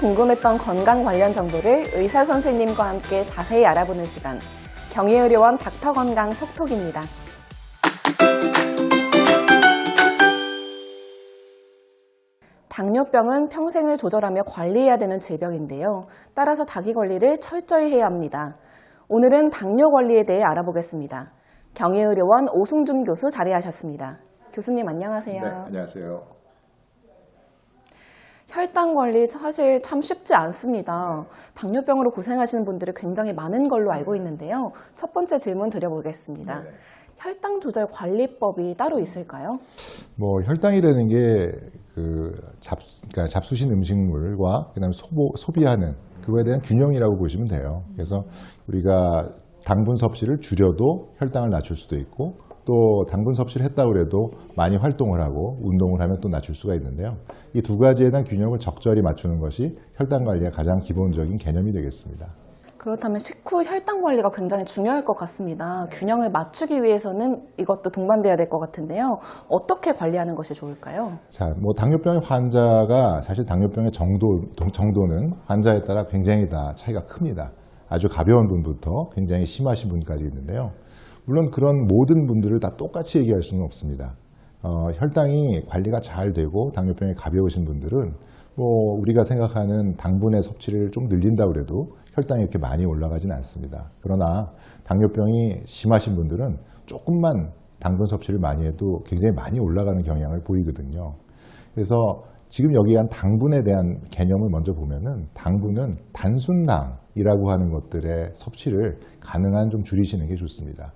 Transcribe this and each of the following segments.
궁금했던 건강 관련 정보를 의사 선생님과 함께 자세히 알아보는 시간, 경희의료원 닥터건강 톡톡입니다. 당뇨병은 평생을 조절하며 관리해야 되는 질병인데요. 따라서 자기 관리를 철저히 해야 합니다. 오늘은 당뇨 관리에 대해 알아보겠습니다. 경희의료원 오승준 교수 자리하셨습니다. 교수님 안녕하세요. 네, 안녕하세요. 혈당 관리 사실 참 쉽지 않습니다. 당뇨병으로 고생하시는 분들이 굉장히 많은 걸로 알고 있는데요. 첫 번째 질문 드려보겠습니다. 네네. 혈당 조절 관리법이 따로 있을까요? 혈당이라는 게 그러니까 잡수신 음식물과 그다음에 소비하는 그거에 대한 균형이라고 보시면 돼요. 그래서 우리가 당분 섭취를 줄여도 혈당을 낮출 수도 있고, 또 당분 섭취를 했다고 해도 많이 활동을 하고 운동을 하면 또 낮출 수가 있는데요. 이 두 가지에 대한 균형을 적절히 맞추는 것이 혈당 관리의 가장 기본적인 개념이 되겠습니다. 그렇다면 식후 혈당 관리가 굉장히 중요할 것 같습니다. 균형을 맞추기 위해서는 이것도 동반돼야 될 것 같은데요. 어떻게 관리하는 것이 좋을까요? 자, 당뇨병의 환자가 사실 당뇨병의 정도는 환자에 따라 굉장히 다 차이가 큽니다. 아주 가벼운 분부터 굉장히 심하신 분까지 있는데요. 물론 그런 모든 분들을 다 똑같이 얘기할 수는 없습니다. 혈당이 관리가 잘 되고 당뇨병이 가벼우신 분들은 우리가 생각하는 당분의 섭취를 좀 늘린다고 해도 혈당이 이렇게 많이 올라가지는 않습니다. 그러나 당뇨병이 심하신 분들은 조금만 당분 섭취를 많이 해도 굉장히 많이 올라가는 경향을 보이거든요. 그래서 지금 여기 한 당분에 대한 개념을 먼저 보면은, 당분은 단순당이라고 하는 것들의 섭취를 가능한 좀 줄이시는 게 좋습니다.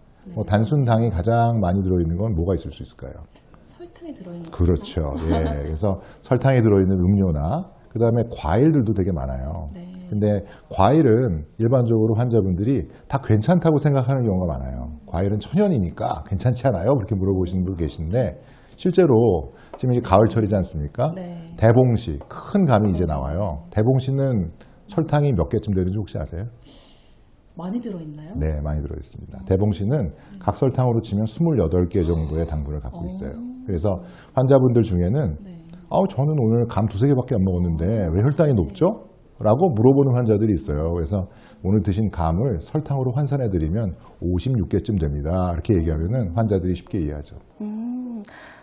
단순당이 가장 많이 들어있는 건 뭐가 있을 수 있을까요? 설탕이 들어있는 그렇죠. 예. 그래서 설탕이 들어있는 음료나 그 다음에 과일들도 되게 많아요. 네. 근데 과일은 일반적으로 환자분들이 다 괜찮다고 생각하는 경우가 많아요. 과일은 천연이니까 괜찮지 않아요? 그렇게 물어보시는 분 계신데, 실제로 지금 이제 가을철이지 않습니까? 네. 대봉시, 큰 감이 이제 나와요. 대봉시는 설탕이 몇 개쯤 되는지 혹시 아세요? 많이 들어있나요? 네, 많이 들어있습니다. 대봉시는 각설탕으로 치면 28개 정도의 당분을 갖고 있어요. 그래서 환자분들 중에는 저는 오늘 감 2-3개밖에 안 먹었는데 왜 혈당이 높죠? 라고 물어보는 환자들이 있어요. 그래서 오늘 드신 감을 설탕으로 환산해드리면 56개쯤 됩니다. 이렇게 얘기하면은 환자들이 쉽게 이해하죠.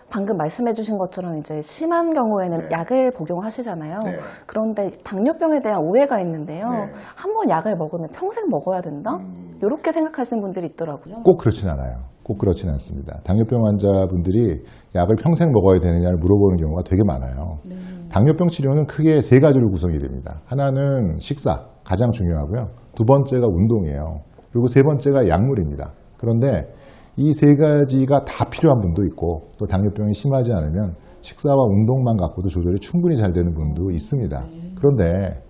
방금 말씀해 주신 것처럼 이제 심한 경우에는 네. 약을 복용하시잖아요. 네. 그런데 당뇨병에 대한 오해가 있는데요. 네. 한번 약을 먹으면 평생 먹어야 된다? 이렇게 생각하시는 분들이 있더라고요. 꼭 그렇진 않아요. 꼭 그렇진 않습니다. 당뇨병 환자분들이 약을 평생 먹어야 되느냐를 물어보는 경우가 되게 많아요. 네. 당뇨병 치료는 크게 3가지로 구성이 됩니다. 하나는 식사, 가장 중요하고요. 2번째가 운동이에요. 그리고 3번째가 약물입니다. 그런데 이 3가지가 다 필요한 분도 있고, 또 당뇨병이 심하지 않으면 식사와 운동만 갖고도 조절이 충분히 잘 되는 분도 있습니다. 그런데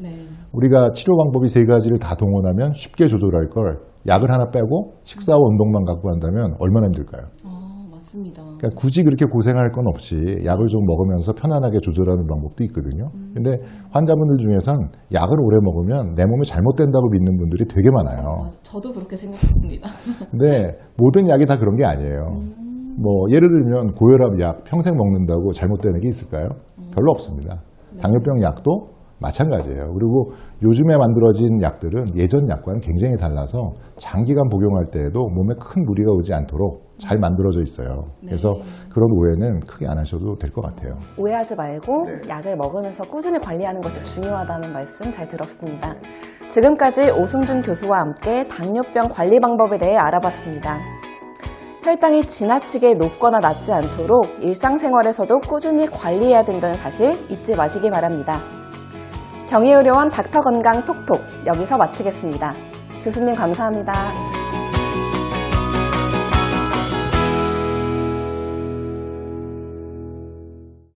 우리가 치료 방법이 3가지를 다 동원하면 쉽게 조절할 걸 약을 하나 빼고 식사와 운동만 갖고 한다면 얼마나 힘들까요? 맞습니다. 그러니까 굳이 그렇게 고생할 건 없이 약을 좀 먹으면서 편안하게 조절하는 방법도 있거든요. 근데 환자분들 중에선 약을 오래 먹으면 내 몸에 잘못된다고 믿는 분들이 되게 많아요. 저도 그렇게 생각했습니다. 근데 모든 약이 다 그런 게 아니에요. 예를 들면 고혈압 약 평생 먹는다고 잘못되는 게 있을까요? 별로 없습니다. 당뇨병 약도 마찬가지예요. 그리고 요즘에 만들어진 약들은 예전 약과는 굉장히 달라서 장기간 복용할 때에도 몸에 큰 무리가 오지 않도록 잘 만들어져 있어요. 그래서 그런 오해는 크게 안 하셔도 될 것 같아요. 오해하지 말고 약을 먹으면서 꾸준히 관리하는 것이 중요하다는 말씀 잘 들었습니다. 지금까지 오승준 교수와 함께 당뇨병 관리 방법에 대해 알아봤습니다. 혈당이 지나치게 높거나 낮지 않도록 일상생활에서도 꾸준히 관리해야 된다는 사실 잊지 마시기 바랍니다. 경희의료원 닥터건강 톡톡 여기서 마치겠습니다. 교수님 감사합니다.